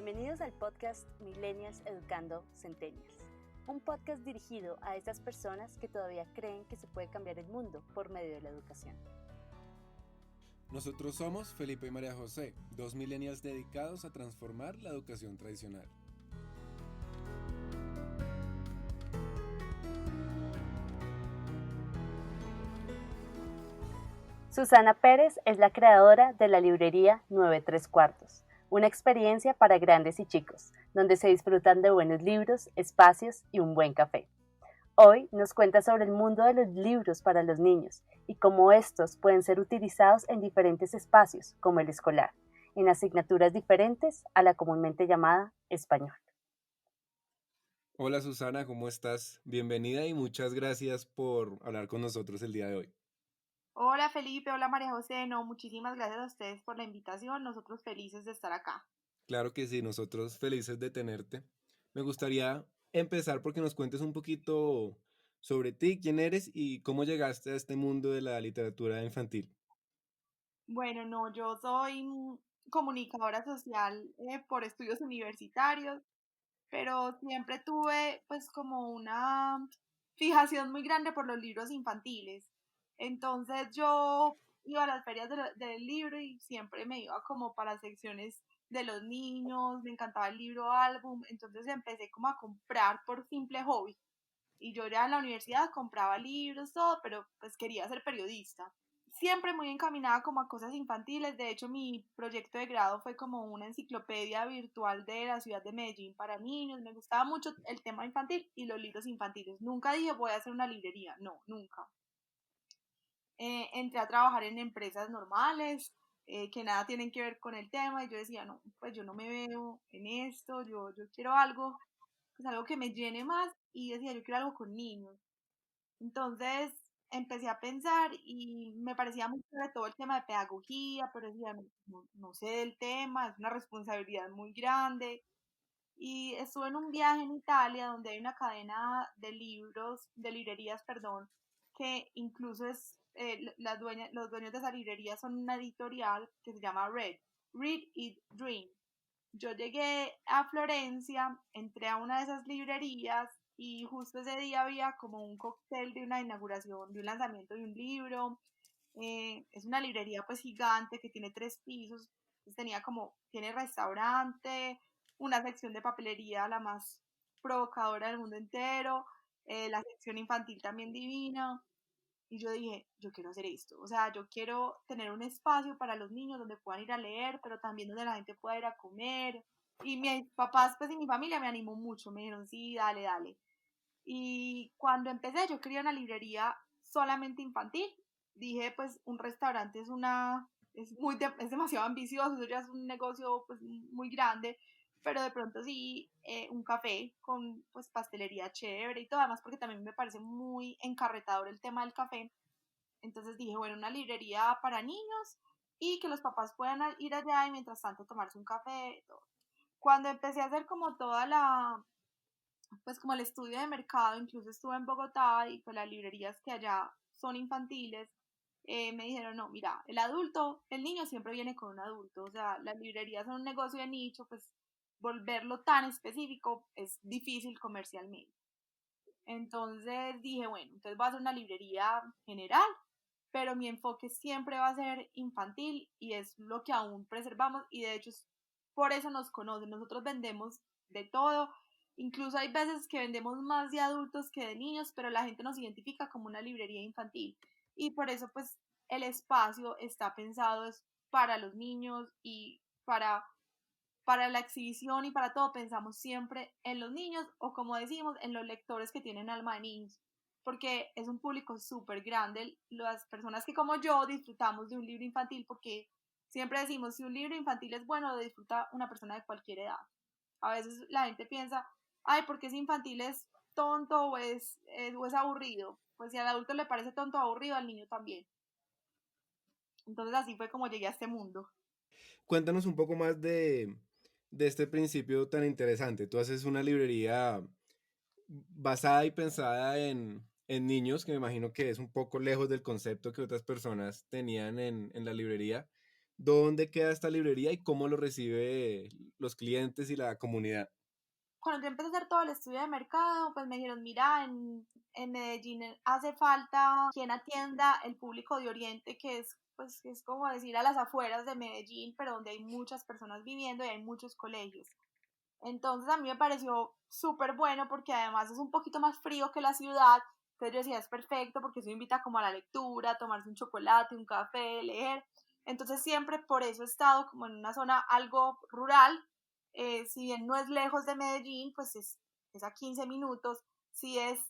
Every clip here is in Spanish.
Bienvenidos al podcast Millennials Educando Centennials, un podcast dirigido a esas personas que todavía creen que se puede cambiar el mundo por medio de la educación. Nosotros somos Felipe y María José, dos millennials dedicados a transformar la educación tradicional. Susana Pérez es la creadora de la librería 9¾ una experiencia para grandes y chicos, donde se disfrutan de buenos libros, espacios y un buen café. Hoy nos cuenta sobre el mundo de los libros para los niños y cómo estos pueden ser utilizados en diferentes espacios, como el escolar, en asignaturas diferentes a la comúnmente llamada español. Hola Susana, ¿cómo estás? Bienvenida y muchas gracias por hablar con nosotros el día de hoy. Hola Felipe, hola María José, muchísimas gracias a ustedes por la invitación, nosotros felices de estar acá. Claro que sí, nosotros felices de tenerte. Me gustaría empezar porque nos cuentes un poquito sobre ti, quién eres y cómo llegaste a este mundo de la literatura infantil. Bueno, yo soy comunicadora social por estudios universitarios, pero siempre tuve pues como una fijación muy grande por los libros infantiles. Entonces yo iba a las ferias del libro y siempre me iba como para secciones de los niños, me encantaba el libro álbum, entonces empecé como a comprar por simple hobby. Y yo ya en la universidad compraba libros, todo, pero pues quería ser periodista. Siempre muy encaminada como a cosas infantiles. De hecho, mi proyecto de grado fue como una enciclopedia virtual de la ciudad de Medellín para niños. Me gustaba mucho el tema infantil y los libros infantiles. Nunca dije voy a hacer una librería, no, nunca. Entré a trabajar en empresas normales que nada tienen que ver con el tema y yo decía, no, pues yo no me veo en esto, yo quiero algo, pues algo que me llene más y decía, yo quiero algo con niños. Entonces empecé a pensar y me parecía mucho de todo el tema de pedagogía, pero decía, no sé del tema, es una responsabilidad muy grande. Y estuve en un viaje en Italia donde hay una cadena de libros, de librerías, perdón, que incluso es, los dueños de esa librería son una editorial que se llama Read It Dream. Yo llegué a Florencia, entré a una de esas librerías y justo ese día había como un cóctel de una inauguración, de un lanzamiento de un libro. Es una librería pues gigante que tiene 3 pisos, pues tenía como, tiene restaurante, una sección de papelería la más provocadora del mundo entero, la sección infantil también divina. Y yo dije, yo quiero hacer esto, o sea, yo quiero tener un espacio para los niños donde puedan ir a leer, pero también donde la gente pueda ir a comer. Y mis papás, pues, y mi familia me animó mucho, me dijeron, sí, dale, dale. Y cuando empecé, yo quería una librería solamente infantil. Dije, pues, un restaurante es demasiado ambicioso, eso ya es un negocio, pues, muy grande, pero de pronto sí, un café con, pues, pastelería chévere y todo, además porque también me parece muy encarretador el tema del café. Entonces dije, bueno, una librería para niños y que los papás puedan ir allá y mientras tanto tomarse un café. Todo. Cuando empecé a hacer como toda la, pues como el estudio de mercado, incluso estuve en Bogotá y pues las librerías que allá son infantiles, me dijeron, no, mira, el niño siempre viene con un adulto, o sea, las librerías son un negocio de nicho, pues volverlo tan específico es difícil comercialmente. Entonces dije, bueno, entonces va a ser una librería general, pero mi enfoque siempre va a ser infantil y es lo que aún preservamos y de hecho por eso nos conocen. Nosotros vendemos de todo, incluso hay veces que vendemos más de adultos que de niños, pero la gente nos identifica como una librería infantil y por eso pues el espacio está pensado es para los niños y para la exhibición y para todo pensamos siempre en los niños o como decimos, en los lectores que tienen alma de niños, porque es un público súper grande, las personas que como yo disfrutamos de un libro infantil, porque siempre decimos, si un libro infantil es bueno, lo disfruta una persona de cualquier edad. A veces la gente piensa, ay, porque es infantil es tonto o es aburrido. Pues si al adulto le parece tonto o aburrido, al niño también. Entonces así fue como llegué a este mundo. Cuéntanos un poco más de este principio tan interesante. Tú haces una librería basada y pensada en niños, que me imagino que es un poco lejos del concepto que otras personas tenían en la librería. ¿Dónde queda esta librería y cómo lo recibe los clientes y la comunidad? Cuando yo empecé a hacer todo el estudio de mercado, pues me dijeron, mira, en Medellín hace falta quien atienda el público de Oriente, que es, pues, que es como decir a las afueras de Medellín, pero donde hay muchas personas viviendo y hay muchos colegios. Entonces a mí me pareció súper bueno porque además es un poquito más frío que la ciudad. Entonces yo decía, es perfecto porque eso invita como a la lectura, a tomarse un chocolate, un café, leer. Entonces siempre por eso he estado como en una zona algo rural. Si bien no es lejos de Medellín, pues es a 15 minutos. Si es,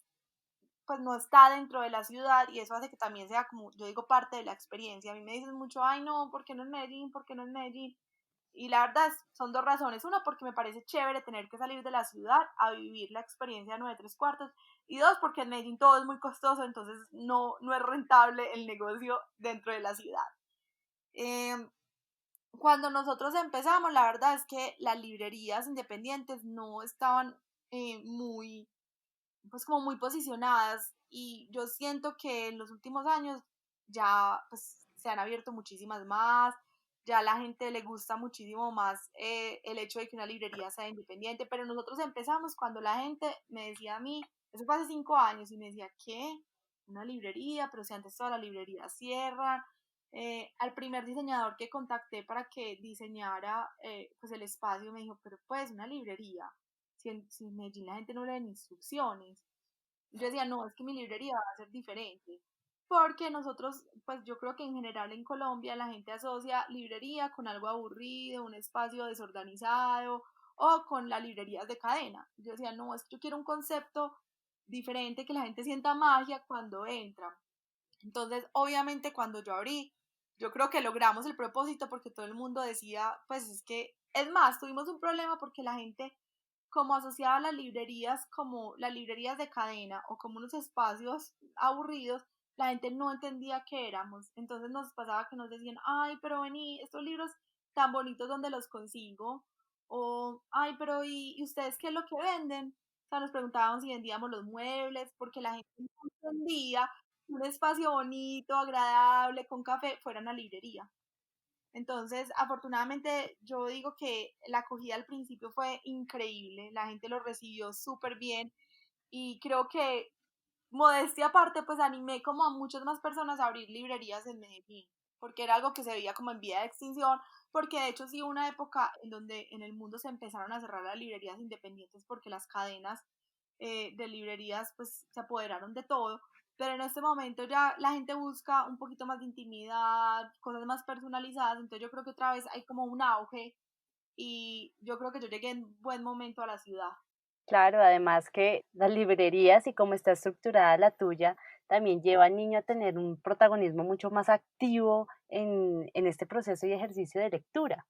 pues no está dentro de la ciudad y eso hace que también sea como, yo digo, parte de la experiencia. A mí me dicen mucho, ay no, ¿por qué no en Medellín? ¿Por qué no en Medellín? Y la verdad son dos razones. Una, porque me parece chévere tener que salir de la ciudad a vivir la experiencia de 9 3 cuartos. Y dos, porque en Medellín todo es muy costoso, entonces no es rentable el negocio dentro de la ciudad. Eh, Cuando nosotros empezamos, la verdad es que las librerías independientes no estaban muy, pues como muy posicionadas y yo siento que en los últimos años ya pues se han abierto muchísimas más, ya a la gente le gusta muchísimo más el hecho de que una librería sea independiente, pero nosotros empezamos cuando la gente me decía a mí, eso fue hace 5 años, y me decía, ¿qué? Una librería, pero si antes todas las librerías cierran. Al primer diseñador que contacté para que diseñara pues el espacio me dijo, pero pues una librería, si en Medellín la gente no lee instrucciones. Yo decía, no, es que mi librería va a ser diferente. Porque nosotros, pues yo creo que en general en Colombia la gente asocia librería con algo aburrido, un espacio desorganizado o con las librerías de cadena. Yo decía, no, es que yo quiero un concepto diferente, que la gente sienta magia cuando entra. Entonces, obviamente cuando yo abrí, yo creo que logramos el propósito porque todo el mundo decía, pues es que, es más, tuvimos un problema porque la gente como asociaba las librerías como las librerías de cadena o como unos espacios aburridos, la gente no entendía qué éramos. Entonces nos pasaba que nos decían, ay, pero vení, estos libros tan bonitos, ¿dónde los consigo? O, ay, pero ¿y ustedes qué es lo que venden? O sea, nos preguntábamos si vendíamos los muebles, porque la gente no entendía que un espacio bonito, agradable, con café, fuera una librería. Entonces, afortunadamente, yo digo que la acogida al principio fue increíble, la gente lo recibió súper bien y creo que, modestia aparte, pues animé como a muchas más personas a abrir librerías en Medellín, porque era algo que se veía como en vía de extinción, porque de hecho sí hubo una época en donde en el mundo se empezaron a cerrar las librerías independientes porque las cadenas de librerías pues se apoderaron de todo, pero en este momento ya la gente busca un poquito más de intimidad, cosas más personalizadas, entonces yo creo que otra vez hay como un auge y yo creo que yo llegué en buen momento a la ciudad. Claro, además que las librerías y cómo está estructurada la tuya, también lleva al niño a tener un protagonismo mucho más activo en este proceso y ejercicio de lectura.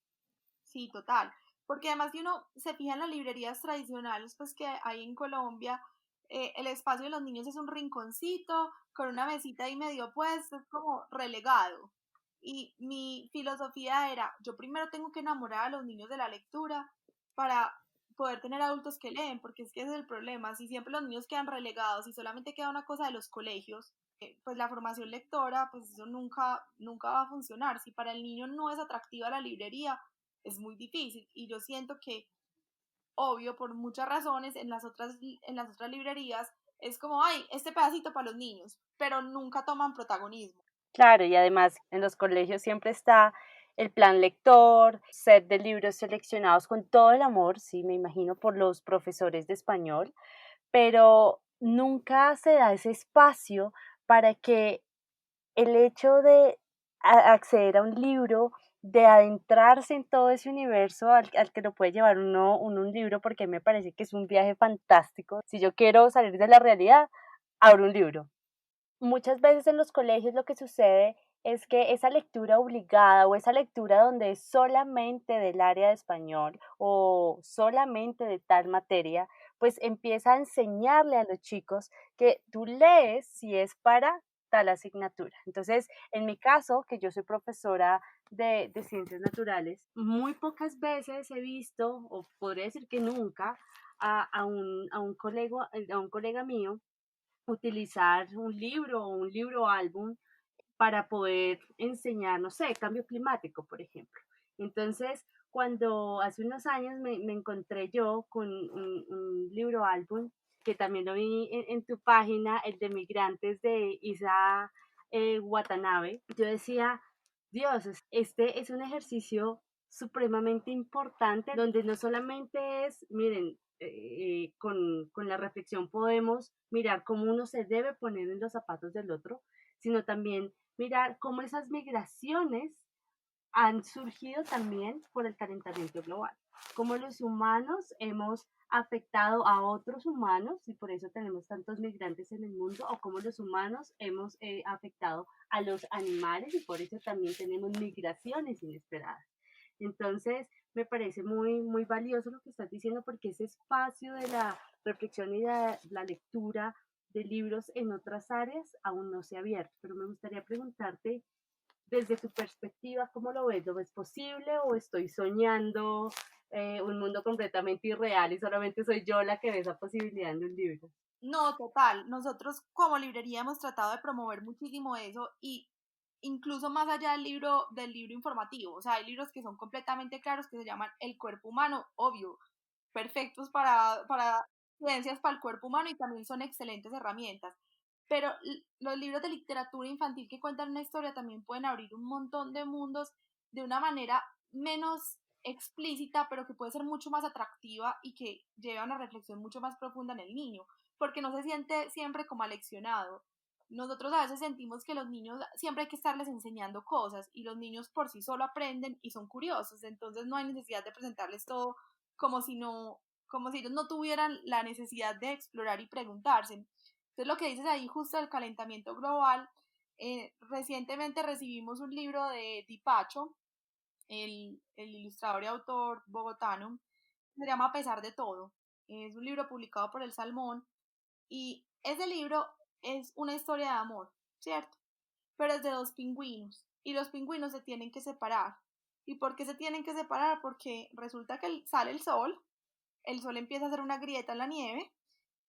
Sí, total. Porque además si uno se fija en las librerías tradicionales pues que hay en Colombia, el espacio de los niños es un rinconcito con una mesita ahí medio puesta, es como relegado. Y mi filosofía era, yo primero tengo que enamorar a los niños de la lectura para poder tener adultos que leen, porque es que ese es el problema. Si siempre los niños quedan relegados y solamente queda una cosa de los colegios, pues la formación lectora, pues eso nunca va a funcionar. Si para el niño no es atractiva la librería, es muy difícil. Y yo siento que, obvio, por muchas razones, en las otras librerías es como, ay, este pedacito para los niños, pero nunca toman protagonismo. Claro, y además en los colegios siempre está el plan lector, set de libros seleccionados con todo el amor, sí, me imagino, por los profesores de español, pero nunca se da ese espacio para que el hecho de acceder a un libro, de adentrarse en todo ese universo al que lo puede llevar uno un libro, porque me parece que es un viaje fantástico. Si yo quiero salir de la realidad, abro un libro. Muchas veces en los colegios lo que sucede es que esa lectura obligada o esa lectura donde es solamente del área de español o solamente de tal materia, pues empieza a enseñarle a los chicos que tú lees si es para tal asignatura. Entonces, en mi caso, que yo soy profesora de ciencias naturales, muy pocas veces he visto, o podría decir que nunca, a un colega mío utilizar un libro o un libro álbum para poder enseñar, no sé, cambio climático, por ejemplo. Entonces, cuando hace unos años me encontré yo con un libro álbum, que también lo vi en tu página, el de Migrantes de Isa Watanabe, yo decía, Dios, este es un ejercicio supremamente importante donde no solamente es, miren, con la reflexión podemos mirar cómo uno se debe poner en los zapatos del otro, sino también mirar cómo esas migraciones han surgido también por el calentamiento global, cómo los humanos hemos afectado a otros humanos y por eso tenemos tantos migrantes en el mundo, o cómo los humanos hemos afectado a los animales y por eso también tenemos migraciones inesperadas. Entonces, me parece muy, muy valioso lo que estás diciendo porque ese espacio de la reflexión y de la lectura de libros en otras áreas aún no se ha abierto. Pero me gustaría preguntarte, desde tu perspectiva, ¿cómo lo ves? ¿Lo ves posible o estoy soñando un mundo completamente irreal y solamente soy yo la que ve esa posibilidad en un libro? No, total. Nosotros como librería hemos tratado de promover muchísimo eso y incluso más allá del libro informativo. O sea, hay libros que son completamente claros que se llaman El cuerpo humano, obvio, perfectos para ciencias para el cuerpo humano y también son excelentes herramientas. Pero los libros de literatura infantil que cuentan una historia también pueden abrir un montón de mundos de una manera menos explícita, pero que puede ser mucho más atractiva y que lleva a una reflexión mucho más profunda en el niño, porque no se siente siempre como aleccionado. Nosotros a veces sentimos que los niños siempre hay que estarles enseñando cosas y los niños por sí solo aprenden y son curiosos, entonces no hay necesidad de presentarles todo como si no, como si ellos no tuvieran la necesidad de explorar y preguntarse. Entonces lo que dices ahí justo del calentamiento global, recientemente recibimos un libro de Dipacho, el ilustrador y autor bogotano, se llama A pesar de todo. Es un libro publicado por El Salmón y ese libro es una historia de amor, ¿cierto? Pero es de dos pingüinos y los pingüinos se tienen que separar. ¿Y por qué se tienen que separar? Porque resulta que sale el sol empieza a hacer una grieta en la nieve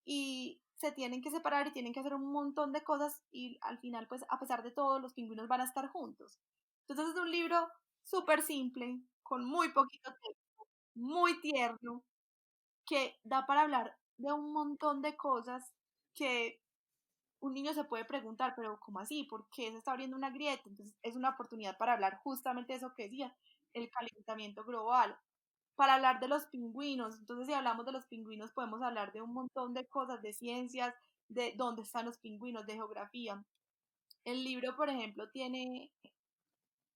y se tienen que separar y tienen que hacer un montón de cosas y al final, pues a pesar de todo, los pingüinos van a estar juntos. Entonces es un libro súper simple, con muy poquito texto, muy tierno, que da para hablar de un montón de cosas que un niño se puede preguntar, pero ¿cómo así? ¿Por qué se está abriendo una grieta? Entonces es una oportunidad para hablar justamente de eso que decía, el calentamiento global, para hablar de los pingüinos. Entonces si hablamos de los pingüinos podemos hablar de un montón de cosas, de ciencias, de dónde están los pingüinos, de geografía. El libro, por ejemplo,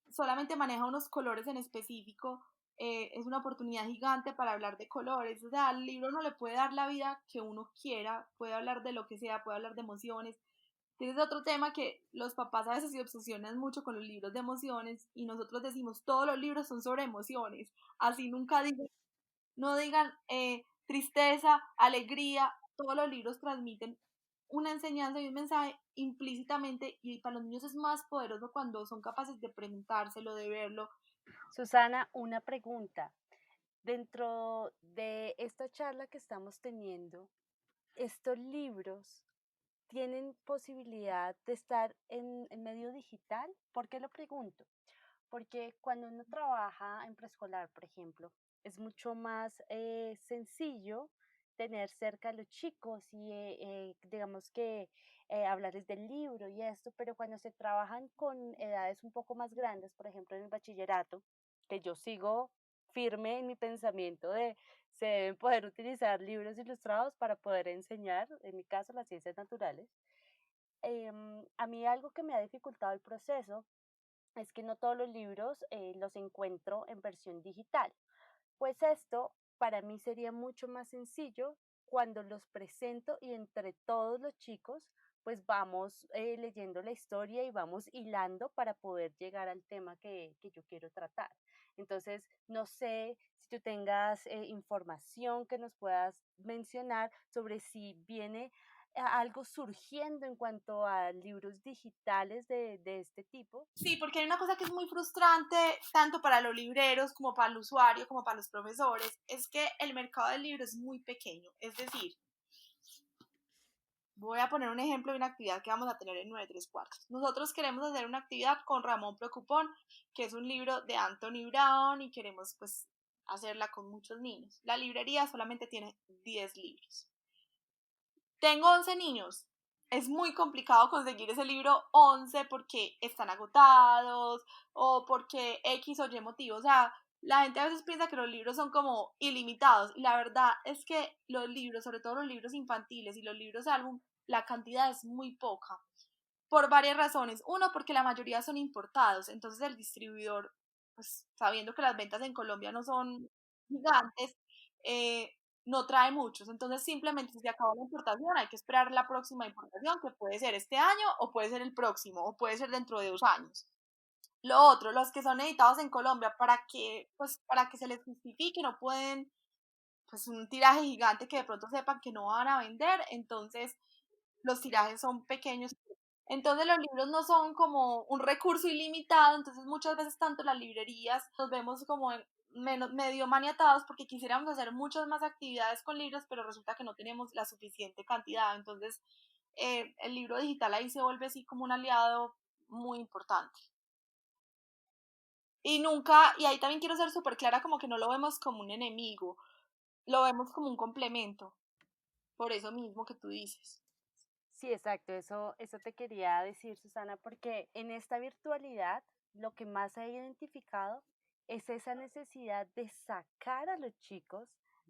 solamente maneja unos colores en específico, es una oportunidad gigante para hablar de colores, o sea, al libro no le puede dar la vida que uno quiera, puede hablar de lo que sea, puede hablar de emociones. Ese es otro tema que los papás a veces se obsesionan mucho con los libros de emociones y nosotros decimos todos los libros son sobre emociones, así nunca digan, no digan tristeza, alegría, todos los libros transmiten una enseñanza y un mensaje implícitamente y para los niños es más poderoso cuando son capaces de preguntárselo, de verlo. Susana, una pregunta. Dentro de esta charla que estamos teniendo, estos libros tienen posibilidad de estar en medio digital. ¿Por qué lo pregunto? Porque cuando uno trabaja en preescolar, por ejemplo, es mucho más sencillo tener cerca a los chicos y digamos que hablarles del libro y esto, pero cuando se trabajan con edades un poco más grandes, por ejemplo en el bachillerato, que yo sigo firme en mi pensamiento de se deben poder utilizar libros ilustrados para poder enseñar, en mi caso, las ciencias naturales. A mí algo que me ha dificultado el proceso es que no todos los libros los encuentro en versión digital. Pues esto para mí sería mucho más sencillo cuando los presento y entre todos los chicos pues vamos leyendo la historia y vamos hilando para poder llegar al tema que yo quiero tratar. Entonces, no sé si tú tengas información que nos puedas mencionar sobre si viene algo surgiendo en cuanto a libros digitales de este tipo. Sí, porque hay una cosa que es muy frustrante, tanto para los libreros como para el usuario, como para los profesores, es que el mercado del libro es muy pequeño. Es decir, Voy a poner un ejemplo de una actividad que vamos a tener en 9 3 cuartos. Nosotros queremos hacer una actividad con Ramón Preocupón, que es un libro de Anthony Brown, y queremos pues hacerla con muchos niños. La librería solamente tiene 10 libros. Tengo 11 niños. Es muy complicado conseguir ese libro 11 porque están agotados o porque X o Y motivo. O sea, la gente a veces piensa que los libros son como ilimitados y la verdad es que los libros, sobre todo los libros infantiles y los libros álbum, la cantidad es muy poca por varias razones. Uno, porque la mayoría son importados, entonces el distribuidor, pues sabiendo que las ventas en Colombia no son gigantes, eh, no trae muchos. Entonces simplemente si se acabó la importación, hay que esperar la próxima importación, que puede ser este año o puede ser el próximo o puede ser dentro de 2 años. Lo otro, los que son editados en Colombia, para que se les justifique, no pueden, pues un tiraje gigante que de pronto sepan que no van a vender, entonces los tirajes son pequeños. Entonces los libros no son como un recurso ilimitado, entonces muchas veces tanto las librerías nos vemos como medio maniatados porque quisiéramos hacer muchas más actividades con libros, pero resulta que no tenemos la suficiente cantidad. Entonces el libro digital ahí se vuelve así como un aliado muy importante. Y ahí también quiero ser súper clara, como que no lo vemos como un enemigo, lo vemos como un complemento, por eso mismo que tú dices. Sí, exacto, eso te quería decir, Susana, porque en esta virtualidad lo que más he identificado es esa necesidad de sacar a los chicos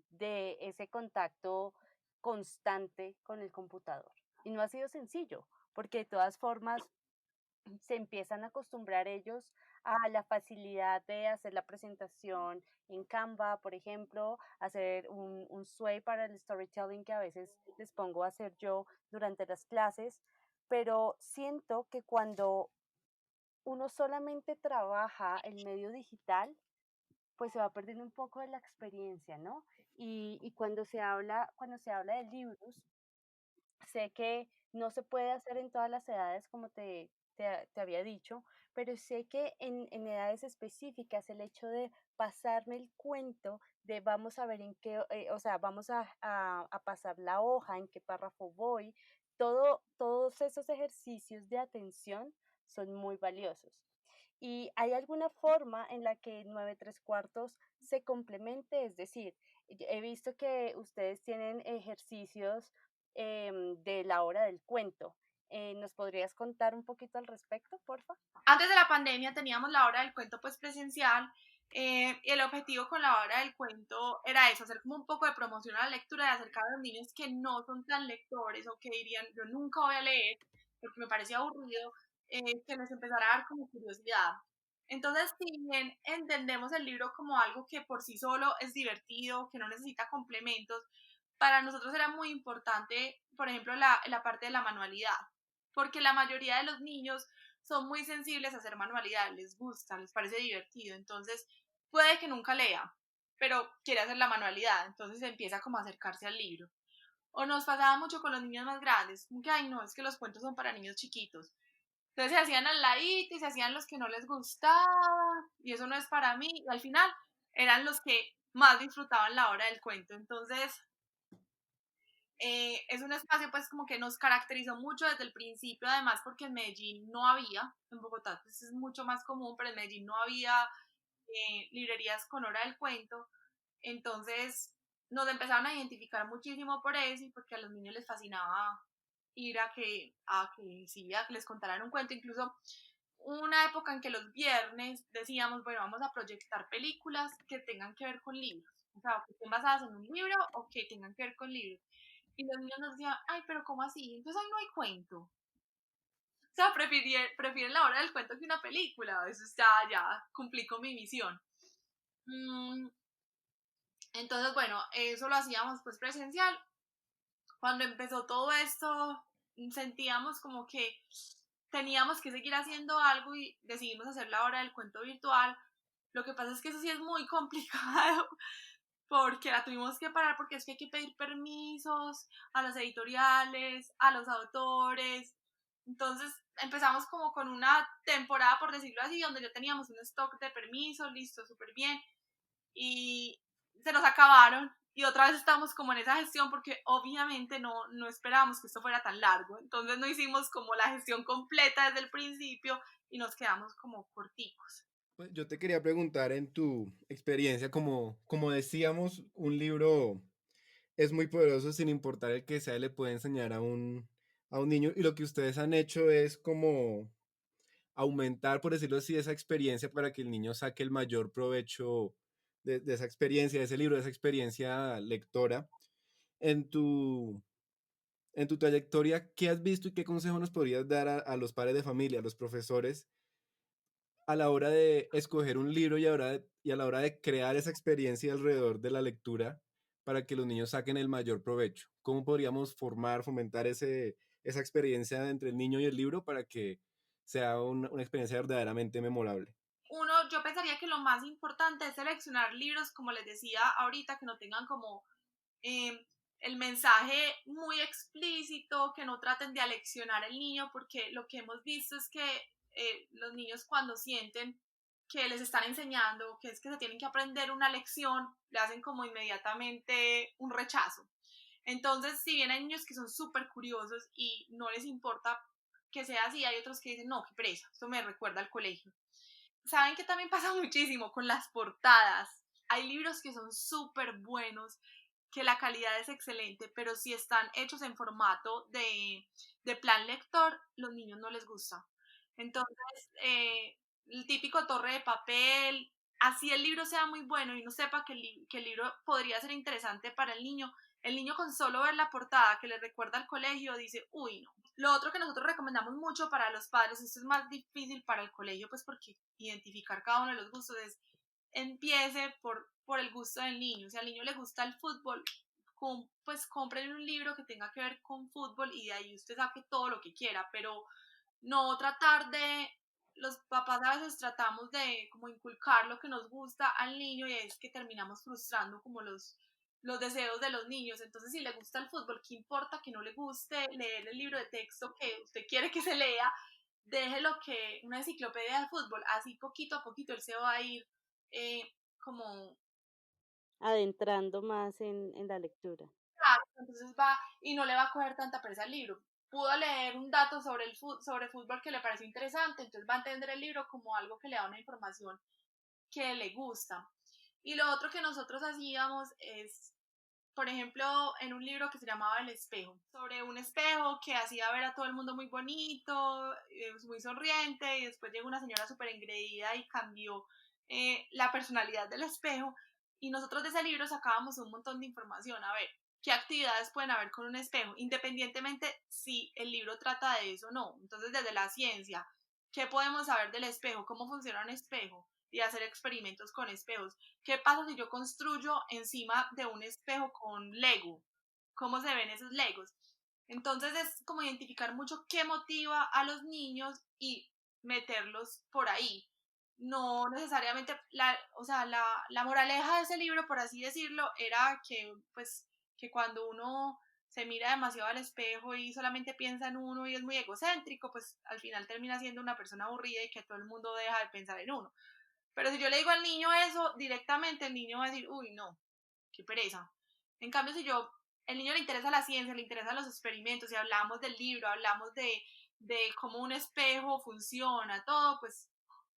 de ese contacto constante con el computador. Y no ha sido sencillo, porque de todas formas se empiezan a acostumbrar ellos a la facilidad de hacer la presentación en Canva, por ejemplo, hacer un sway para el storytelling que a veces les pongo a hacer yo durante las clases, pero siento que cuando uno solamente trabaja el medio digital, pues se va perdiendo un poco de la experiencia, ¿no? Y cuando se habla de libros, sé que no se puede hacer en todas las edades, como te había dicho, pero sé que en edades específicas el hecho de pasarme el cuento, de vamos a ver en qué, o sea, vamos a pasar la hoja, en qué párrafo voy, todos esos ejercicios de atención son muy valiosos. ¿Y hay alguna forma en la que 9 3 cuartos se complemente? Es decir, he visto que ustedes tienen ejercicios de la hora del cuento. ¿Nos podrías contar un poquito al respecto, porfa? Antes de la pandemia teníamos la hora del cuento pues presencial, y el objetivo con la hora del cuento era eso, hacer como un poco de promoción a la lectura, de acercar a los niños que no son tan lectores o que dirían yo nunca voy a leer porque me parece aburrido, que les empezara a dar como curiosidad. Entonces, si bien entendemos el libro como algo que por sí solo es divertido, que no necesita complementos, para nosotros era muy importante, por ejemplo, la parte de la manualidad, porque la mayoría de los niños son muy sensibles a hacer manualidades, les gusta, les parece divertido, entonces puede que nunca lea, pero quiere hacer la manualidad, entonces empieza como a acercarse al libro. O nos pasaba mucho con los niños más grandes, como que, ay no, es que los cuentos son para niños chiquitos. Entonces se hacían al ladito y se hacían los que no les gustaba, y eso no es para mí, y al final eran los que más disfrutaban la hora del cuento. Entonces, es un espacio pues como que nos caracterizó mucho desde el principio, además porque en Medellín no había, en Bogotá pues es mucho más común, pero en Medellín no había librerías con hora del cuento, entonces nos empezaron a identificar muchísimo por eso y porque a los niños les fascinaba ir a que les contaran un cuento, incluso una época en que los viernes decíamos, bueno, vamos a proyectar películas que tengan que ver con libros, o sea, que estén basadas en un libro o que tengan que ver con libros. Y los niños nos decían, ay, pero ¿cómo así? Entonces ahí no hay cuento. O sea, prefieren la hora del cuento que una película. Eso está, ya cumplí con mi misión. Mm, entonces, bueno, eso lo hacíamos pues presencial. Cuando empezó todo esto, sentíamos como que teníamos que seguir haciendo algo y decidimos hacer la hora del cuento virtual. Lo que pasa es que eso sí es muy complicado porque la tuvimos que parar porque es que hay que pedir permisos a las editoriales, a los autores. Entonces empezamos como con una temporada, por decirlo así, donde ya teníamos un stock de permisos, listo, súper bien, y se nos acabaron y otra vez estamos como en esa gestión porque obviamente no esperábamos que esto fuera tan largo, entonces no hicimos como la gestión completa desde el principio y nos quedamos como corticos. Pues yo te quería preguntar en tu experiencia, como decíamos, un libro es muy poderoso sin importar el que sea, le puede enseñar a un niño y lo que ustedes han hecho es como aumentar, por decirlo así, esa experiencia para que el niño saque el mayor provecho de esa experiencia, de ese libro, de esa experiencia lectora. En tu, en tu trayectoria, ¿qué has visto y qué consejo nos podrías dar a los padres de familia, a los profesores, a la hora de escoger un libro y a la hora de crear esa experiencia alrededor de la lectura para que los niños saquen el mayor provecho? ¿Cómo podríamos fomentar esa experiencia entre el niño y el libro para que sea una experiencia verdaderamente memorable? Uno, yo pensaría que lo más importante es seleccionar libros, como les decía ahorita, que no tengan como eh, el mensaje muy explícito, que no traten de aleccionar al niño, porque lo que hemos visto es que los niños cuando sienten que les están enseñando, que es que se tienen que aprender una lección, le hacen como inmediatamente un rechazo. Entonces, si bien hay niños que son súper curiosos y no les importa que sea así, hay otros que dicen, no, qué pereza, esto me recuerda al colegio. ¿Saben que también pasa muchísimo con las portadas? Hay libros que son súper buenos, que la calidad es excelente, pero si están hechos en formato de plan lector, los niños no les gusta. Entonces, el típico torre de papel, así el libro sea muy bueno y no sepa que el libro podría ser interesante para el niño con solo ver la portada que le recuerda al colegio dice, uy, no. Lo otro que nosotros recomendamos mucho para los padres, esto es más difícil para el colegio, pues porque identificar cada uno de los gustos es empiece por el gusto del niño. Si al niño le gusta el fútbol, pues compren un libro que tenga que ver con fútbol y de ahí usted saque todo lo que quiera, pero no tratar de, los papás a veces tratamos de como inculcar lo que nos gusta al niño y es que terminamos frustrando como los deseos de los niños. Entonces, si le gusta el fútbol, ¿qué importa que no le guste leer el libro de texto que usted quiere que se lea? Déjelo que una enciclopedia de fútbol, así poquito a poquito él se va a ir eh, como Adentrando más en la lectura. entonces va y no le va a coger tanta presa al libro. Pudo leer un dato sobre sobre fútbol que le pareció interesante, entonces va a entender el libro como algo que le da una información que le gusta. Y lo otro que nosotros hacíamos es, por ejemplo, en un libro que se llamaba El espejo, sobre un espejo que hacía ver a todo el mundo muy bonito, muy sonriente, y después llegó una señora súper engreída y cambió la personalidad del espejo. Y nosotros de ese libro sacábamos un montón de información. A ver, ¿qué actividades pueden haber con un espejo? Independientemente si el libro trata de eso o no. Entonces, desde la ciencia, ¿qué podemos saber del espejo? ¿Cómo funciona un espejo? Y hacer experimentos con espejos. ¿Qué pasa si yo construyo encima de un espejo con Lego? ¿Cómo se ven esos Legos? Entonces es como identificar mucho qué motiva a los niños y meterlos por ahí. No necesariamente, o sea, la moraleja de ese libro, por así decirlo, era que, pues, que cuando uno se mira demasiado al espejo y solamente piensa en uno y es muy egocéntrico, pues al final termina siendo una persona aburrida y que todo el mundo deja de pensar en uno. Pero si yo le digo al niño eso directamente, el niño va a decir, uy, no, qué pereza. En cambio, si yo, el niño le interesa la ciencia, le interesan los experimentos, y hablamos del libro, hablamos de cómo un espejo funciona, todo, pues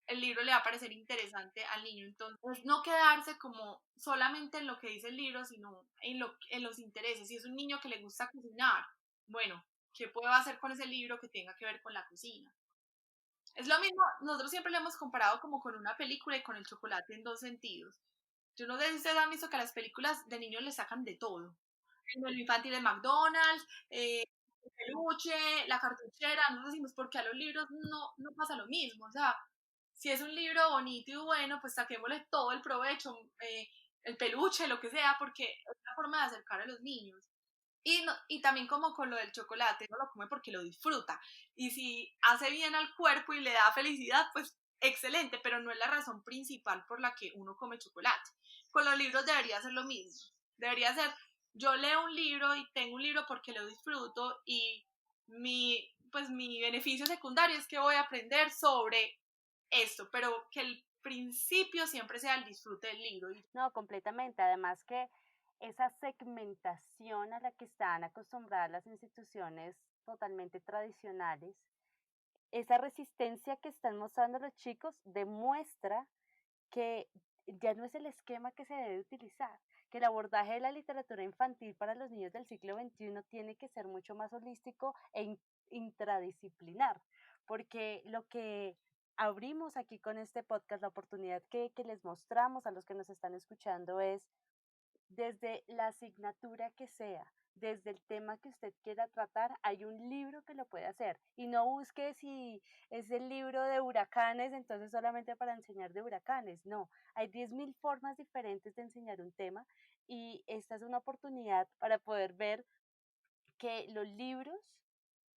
el libro le va a parecer interesante al niño. Entonces, no quedarse como solamente en lo que dice el libro, sino en los intereses. Si es un niño que le gusta cocinar, bueno, ¿qué puedo hacer con ese libro que tenga que ver con la cocina? Es lo mismo, nosotros siempre lo hemos comparado como con una película y con el chocolate en dos sentidos. Yo no sé si ustedes han visto que a las películas de niños le sacan de todo. El menú infantil de McDonald's, el peluche, la cartuchera, nosotros decimos porque a los libros no pasa lo mismo. O sea, si es un libro bonito y bueno, pues saquémosle todo el provecho, el peluche, lo que sea, porque es una forma de acercar a los niños. Y, y también como con lo del chocolate, uno lo come porque lo disfruta. Y si hace bien al cuerpo y le da felicidad, pues excelente, pero no es la razón principal por la que uno come chocolate. Con los libros debería ser lo mismo. Debería ser, yo leo un libro y tengo un libro porque lo disfruto y pues mi beneficio secundario es que voy a aprender sobre esto, pero que el principio siempre sea el disfrute del libro. No, completamente. Además que esa segmentación a la que están acostumbradas las instituciones totalmente tradicionales, esa resistencia que están mostrando los chicos demuestra que ya no es el esquema que se debe utilizar, que el abordaje de la literatura infantil para los niños del siglo XXI tiene que ser mucho más holístico e intradisciplinar, porque lo que abrimos aquí con este podcast, la oportunidad que les mostramos a los que nos están escuchando es desde la asignatura que sea, desde el tema que usted quiera tratar, hay un libro que lo puede hacer. Y no busque si es el libro de huracanes, entonces solamente para enseñar de huracanes. No, hay 10.000 formas diferentes de enseñar un tema y esta es una oportunidad para poder ver que los libros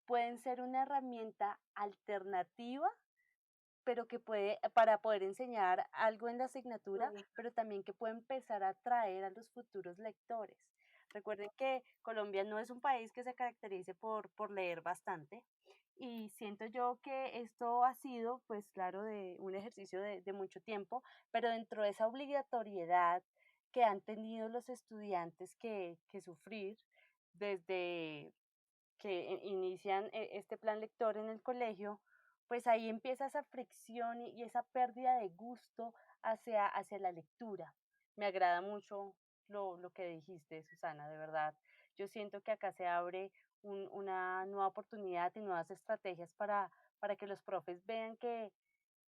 pueden ser una herramienta alternativa pero que puede, para poder enseñar algo en la asignatura, Sí. pero también que puede empezar a atraer a los futuros lectores. Recuerden que Colombia no es un país que se caracterice por leer bastante y siento yo que esto ha sido, pues claro, de un ejercicio de mucho tiempo, pero dentro de esa obligatoriedad que han tenido los estudiantes que sufrir desde que inician este plan lector en el colegio, pues ahí empieza esa fricción y esa pérdida de gusto hacia la lectura. Me agrada mucho lo que dijiste, Susana, de verdad. Yo siento que acá se abre una nueva oportunidad y nuevas estrategias para que los profes vean que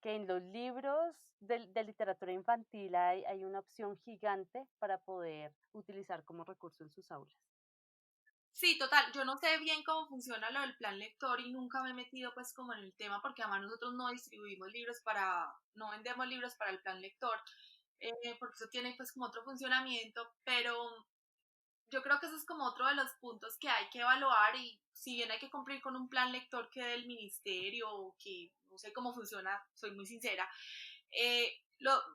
en los libros de literatura infantil hay una opción gigante para poder utilizar como recurso en sus aulas. Sí, total, yo no sé bien cómo funciona lo del plan lector y nunca me he metido pues como en el tema porque además nosotros no distribuimos libros no vendemos libros para el plan lector, porque eso tiene pues como otro funcionamiento, pero yo creo que eso es como otro de los puntos que hay que evaluar y si bien hay que cumplir con un plan lector que del ministerio o que no sé cómo funciona, soy muy sincera,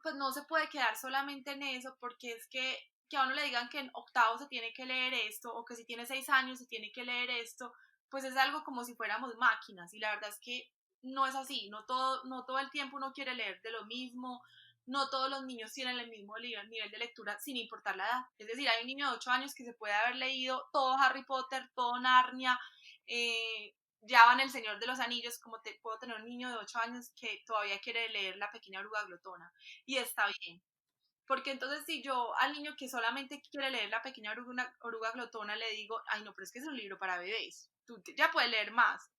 pues no se puede quedar solamente en eso porque es que a uno le digan que en octavo se tiene que leer esto o que si tiene 6 años se tiene que leer esto, pues es algo como si fuéramos máquinas y la verdad es que no es así, no todo el tiempo uno quiere leer de lo mismo, no todos los niños tienen el mismo nivel de lectura sin importar la edad. Es decir, hay un niño de 8 años que se puede haber leído todo Harry Potter, todo Narnia, ya van El Señor de los Anillos, como puedo tener un niño de 8 años que todavía quiere leer La Pequeña Oruga Glotona. Y está bien. Porque entonces si yo al niño que solamente quiere leer La Pequeña Oruga Glotona le digo, ay no, pero es que es un libro para bebés, tú ya puedes leer más,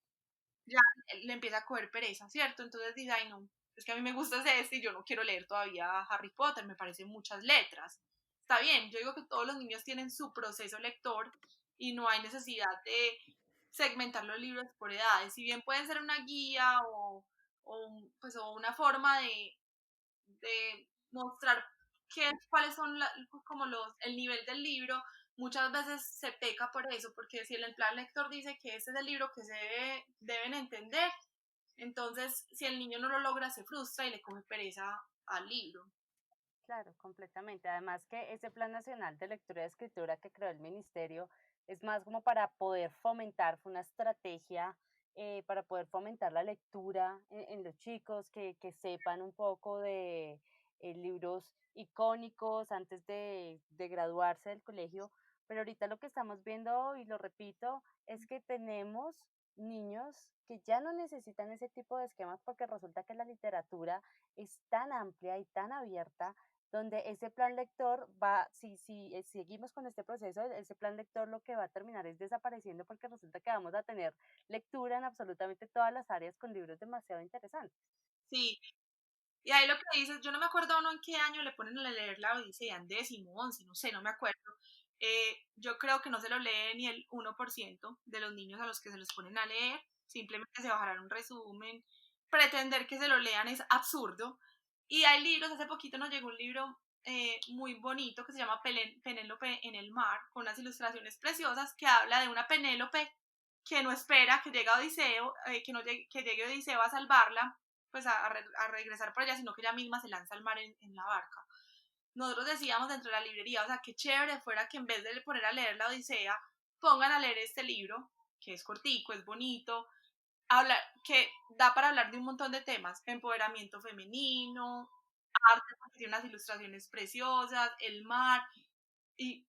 ya le empieza a coger pereza, ¿cierto? Entonces dice, ay no, es que a mí me gusta este y yo no quiero leer todavía Harry Potter, me parecen muchas letras. Está bien, yo digo que todos los niños tienen su proceso lector y no hay necesidad de segmentar los libros por edades, si bien pueden ser una guía pues, o una forma de mostrar cuáles son como el nivel del libro, muchas veces se peca por eso, porque si el plan lector dice que este es el libro que deben entender, entonces si el niño no lo logra se frustra y le coge pereza al libro. Claro, completamente. Además que ese Plan Nacional de Lectura y Escritura que creó el ministerio es más como para poder fomentar, fue una estrategia para poder fomentar la lectura en los chicos, que sepan un poco de libros icónicos antes de graduarse del colegio. Pero ahorita lo que estamos viendo, y lo repito, es que tenemos niños que ya no necesitan ese tipo de esquemas porque resulta que la literatura es tan amplia y tan abierta donde ese plan lector va, si seguimos con este proceso, ese plan lector lo que va a terminar es desapareciendo porque resulta que vamos a tener lectura en absolutamente todas las áreas con libros demasiado interesantes. Sí, y ahí lo que dices, yo no me acuerdo uno en qué año le ponen a leer la Odisea, en décimo, 11, no sé, no me acuerdo. Yo creo que no se lo lee ni el 1% de los niños a los que se los ponen a leer, simplemente se bajarán un resumen. Pretender que se lo lean es absurdo. Y hay libros, hace poquito nos llegó un libro muy bonito que se llama Penélope en el mar, con unas ilustraciones preciosas que habla de una Penélope que no espera que llegue Odiseo, que llegue Odiseo a salvarla, pues a regresar por allá, sino que ella misma se lanza al mar en la barca. Nosotros decíamos dentro de la librería, o sea, qué chévere fuera que en vez de poner a leer la Odisea, pongan a leer este libro, que es cortico, es bonito, que da para hablar de un montón de temas, empoderamiento femenino, arte, porque tiene unas ilustraciones preciosas, el mar, y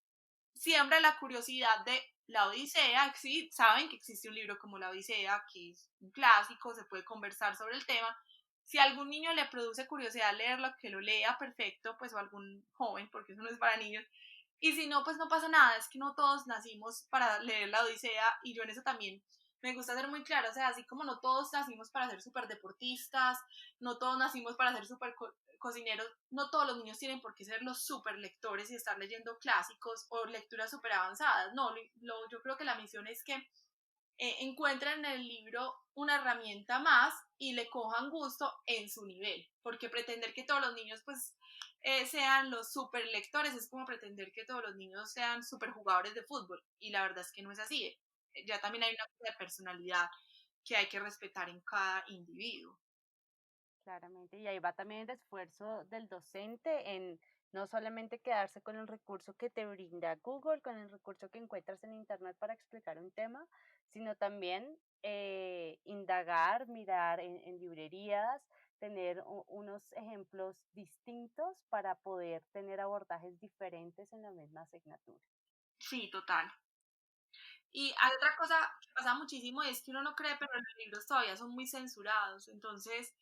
siembra la curiosidad de la Odisea. Sí, saben que existe un libro como la Odisea, que es un clásico, se puede conversar sobre el tema. Si a algún niño le produce curiosidad leerlo, que lo lea, perfecto, pues o algún joven, porque eso no es para niños. Y si no, pues no pasa nada, es que no todos nacimos para leer la Odisea, y yo en eso también me gusta ser muy clara, o sea, así como no todos nacimos para ser súper deportistas, no todos nacimos para ser súper cocineros, no todos los niños tienen por qué ser los súper lectores y estar leyendo clásicos o lecturas súper avanzadas, no, yo creo que la misión es que encuentren en el libro una herramienta más y le cojan gusto en su nivel, porque pretender que todos los niños pues sean los super lectores es como pretender que todos los niños sean super jugadores de fútbol, y la verdad es que no es así. Ya también hay una cosa de personalidad que hay que respetar en cada individuo. Claramente, y ahí va también el esfuerzo del docente en no solamente quedarse con el recurso que te brinda Google, con el recurso que encuentras en Internet para explicar un tema, sino también indagar, mirar en librerías, tener unos ejemplos distintos para poder tener abordajes diferentes en la misma asignatura. Sí, total. Y hay otra cosa que pasa muchísimo, y es que uno no cree, pero los libros todavía son muy censurados. Entonces,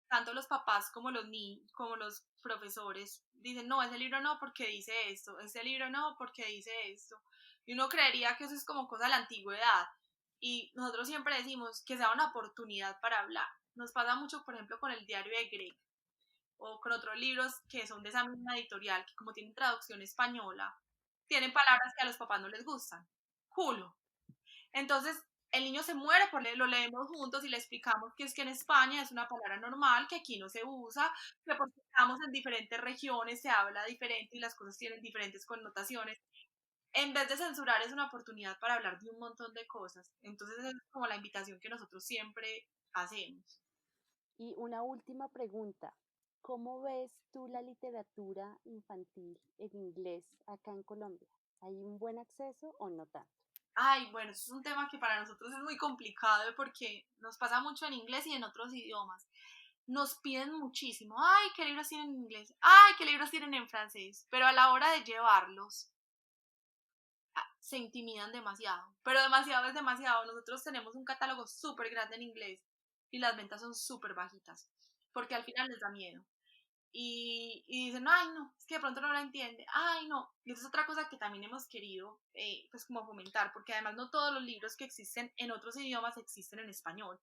tanto los papás como los niños, como los profesores dicen, no, ese libro no porque dice esto, ese libro no porque dice esto. Y uno creería que eso es como cosa de la antigüedad. Y nosotros siempre decimos que sea una oportunidad para hablar. Nos pasa mucho, por ejemplo, con el diario de Greg o con otros libros que son de esa misma editorial, que como tienen traducción española, tienen palabras que a los papás no les gustan. Culo. Entonces, el niño se muere por leerlo, lo leemos juntos y le explicamos que es que en España es una palabra normal, que aquí no se usa, que porque estamos en diferentes regiones se habla diferente y las cosas tienen diferentes connotaciones. En vez de censurar, es una oportunidad para hablar de un montón de cosas. Entonces, es como la invitación que nosotros siempre hacemos. Y una última pregunta. ¿Cómo ves tú la literatura infantil en inglés acá en Colombia? ¿Hay un buen acceso o no tanto? Ay, bueno, eso es un tema que para nosotros es muy complicado porque nos pasa mucho en inglés y en otros idiomas. Nos piden muchísimo, ay, ¿qué libros tienen en inglés? Ay, ¿qué libros tienen en francés? Pero a la hora de llevarlos, se intimidan demasiado. Pero demasiado es demasiado. Nosotros tenemos un catálogo súper grande en inglés y las ventas son súper bajitas porque al final les da miedo. Y dicen, ay, no, es que de pronto no la entiende, ay, no. Y esa es otra cosa que también hemos querido, pues, como fomentar, porque además no todos los libros que existen en otros idiomas existen en español.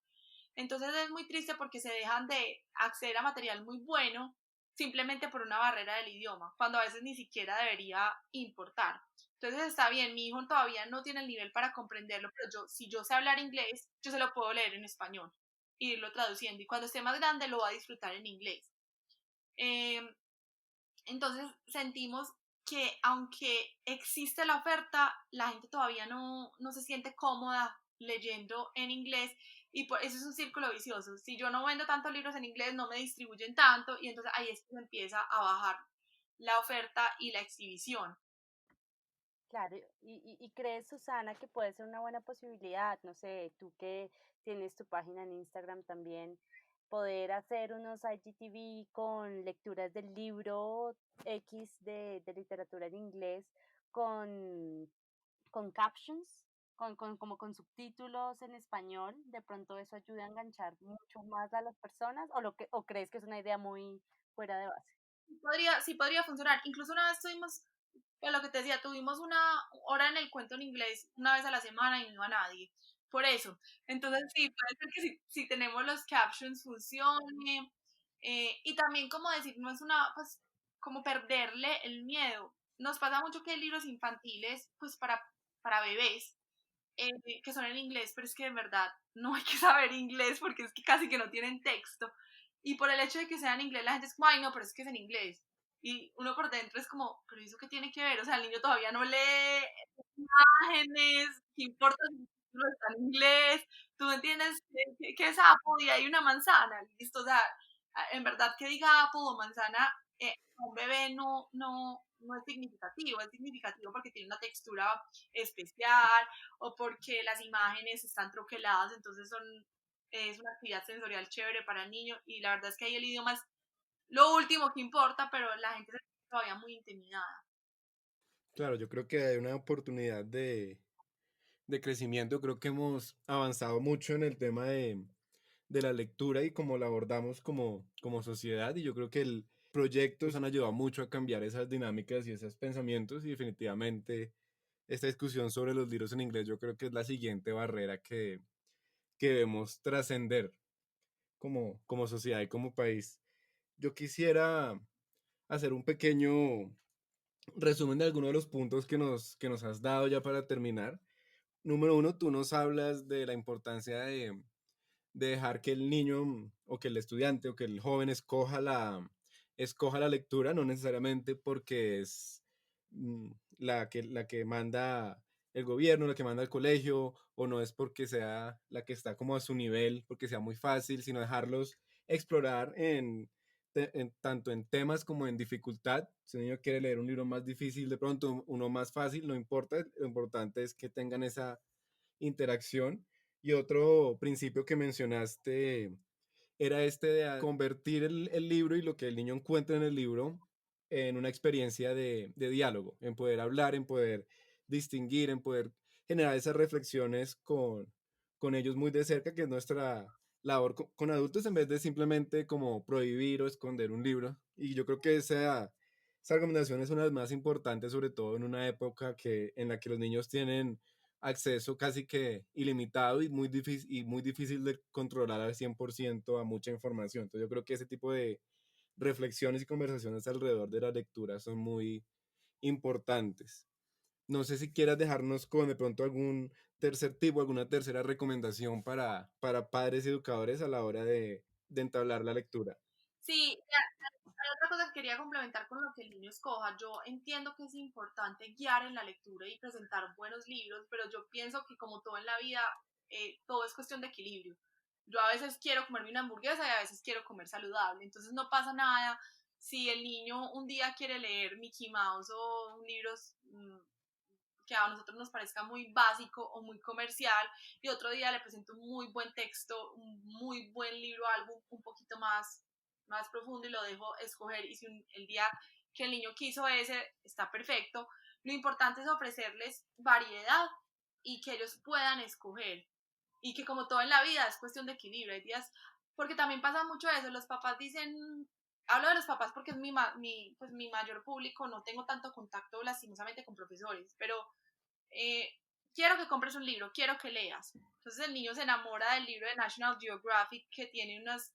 Entonces es muy triste porque se dejan de acceder a material muy bueno simplemente por una barrera del idioma, cuando a veces ni siquiera debería importar. Entonces está bien, mi hijo todavía no tiene el nivel para comprenderlo, pero si yo sé hablar inglés, yo se lo puedo leer en español e irlo traduciendo. Y cuando esté más grande, lo va a disfrutar en inglés. Eh, entonces sentimos que aunque existe la oferta, la gente todavía no se siente cómoda leyendo en inglés, y por eso es un círculo vicioso. Si yo no vendo tantos libros en inglés, no me distribuyen tanto, y entonces ahí es que se empieza a bajar la oferta y la exhibición. Claro, y crees, Susana, que puede ser una buena posibilidad, no sé, tú que tienes tu página en Instagram también, poder hacer unos IGTV con lecturas del libro X de literatura en inglés con, con captions, como con subtítulos en español, de pronto eso ayuda a enganchar mucho más a las personas, o crees que es una idea muy fuera de base. Sí podría funcionar. Incluso una vez tuvimos, pues lo que te decía, tuvimos una hora en el cuento en inglés una vez a la semana y no iba nadie. Por eso. Entonces sí, puede ser que si tenemos los captions funcione. Y también como decir, no es una, pues como perderle el miedo. Nos pasa mucho que hay libros infantiles, pues para bebés, que son en inglés, pero es que en verdad no hay que saber inglés porque es que casi que no tienen texto. Y por el hecho de que sea en inglés, la gente es como, ay, no, pero es que es en inglés. Y uno por dentro es como, pero ¿eso qué tiene que ver? O sea, el niño todavía no lee imágenes, ¿qué importa si el título está en inglés? ¿Tú me entiendes? ¿Qué es Apple? Y hay una manzana, listo. O sea, en verdad que diga Apple o manzana, a un bebé no es significativo porque tiene una textura especial o porque las imágenes están troqueladas, entonces es una actividad sensorial chévere para el niño, y la verdad es que ahí el idioma es lo último que importa, pero la gente se siente todavía muy intimidada. Claro, yo creo que hay una oportunidad de crecimiento. Creo que hemos avanzado mucho en el tema de la lectura y cómo la abordamos como sociedad. Y yo creo que el proyecto nos han ayudado mucho a cambiar esas dinámicas y esos pensamientos. Y definitivamente esta discusión sobre los libros en inglés, yo creo que es la siguiente barrera que debemos trascender como sociedad y como país. Yo quisiera hacer un pequeño resumen de algunos de los puntos que nos has dado ya para terminar. Número uno, tú nos hablas de la importancia de dejar que el niño o que el estudiante o que el joven escoja la lectura, no necesariamente porque es la que manda el gobierno, la que manda el colegio, o no es porque sea la que está como a su nivel, porque sea muy fácil, sino dejarlos explorar tanto en temas como en dificultad. Si un niño quiere leer un libro más difícil, de pronto uno más fácil, no importa, lo importante es que tengan esa interacción. Y otro principio que mencionaste era este de convertir el libro y lo que el niño encuentra en el libro en una experiencia de diálogo, en poder hablar, en poder distinguir, en poder generar esas reflexiones con ellos muy de cerca, que es nuestra labor con adultos, en vez de simplemente como prohibir o esconder un libro. Y yo creo que esa recomendación es una de las más importantes, sobre todo en una época en la que los niños tienen acceso casi que ilimitado y muy difícil de controlar al 100% a mucha información. Entonces yo creo que ese tipo de reflexiones y conversaciones alrededor de la lectura son muy importantes. No sé si quieras dejarnos con de pronto algún tercer tipo, alguna tercera recomendación para padres y educadores a la hora de entablar la lectura. Sí, hay otra cosa que quería complementar con lo que el niño escoja. Yo entiendo que es importante guiar en la lectura y presentar buenos libros, pero yo pienso que como todo en la vida, todo es cuestión de equilibrio. Yo a veces quiero comerme una hamburguesa y a veces quiero comer saludable, entonces no pasa nada si el niño un día quiere leer Mickey Mouse o libros que a nosotros nos parezca muy básico o muy comercial, y otro día le presento un muy buen texto, un muy buen libro, algo un poquito más profundo, y lo dejo escoger. Y si el día que el niño quiso ese, está perfecto. Lo importante es ofrecerles variedad y que ellos puedan escoger. Y que como todo en la vida es cuestión de equilibrio. Hay días, porque también pasa mucho eso, los papás dicen, hablo de los papás porque es pues mi mayor público, no tengo tanto contacto lastimosamente con profesores, pero eh, quiero que compres un libro, quiero que leas. Entonces el niño se enamora del libro de National Geographic, que tiene unas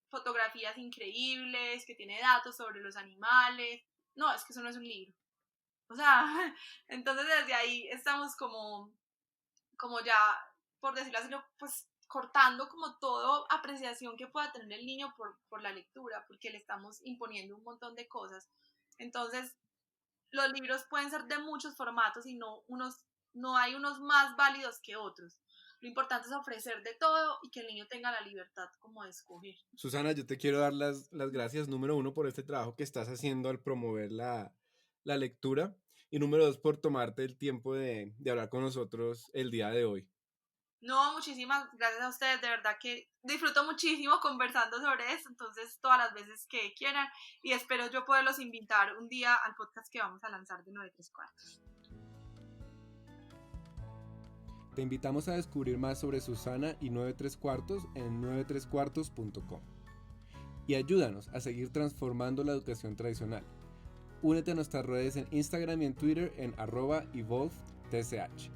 fotografías increíbles, que tiene datos sobre los animales. No, es que eso no es un libro. O sea, entonces desde ahí estamos como ya, por decirlo así, pues cortando como toda apreciación que pueda tener el niño por la lectura, porque le estamos imponiendo un montón de cosas. Entonces, los libros pueden ser de muchos formatos y no hay unos más válidos que otros. Lo importante es ofrecer de todo y que el niño tenga la libertad como de escoger. Susana, yo te quiero dar las gracias, número uno, por este trabajo que estás haciendo al promover la lectura, y número dos, por tomarte el tiempo de hablar con nosotros el día de hoy. No, muchísimas gracias a ustedes, de verdad que disfruto muchísimo conversando sobre esto, entonces todas las veces que quieran, y espero yo poderlos invitar un día al podcast que vamos a lanzar de 9 3 cuartos. Te invitamos a descubrir más sobre Susana y 9 3 cuartos en 9 3cuartos.com. Y ayúdanos a seguir transformando la educación tradicional. Únete a nuestras redes en Instagram y en Twitter en @evolvetsh.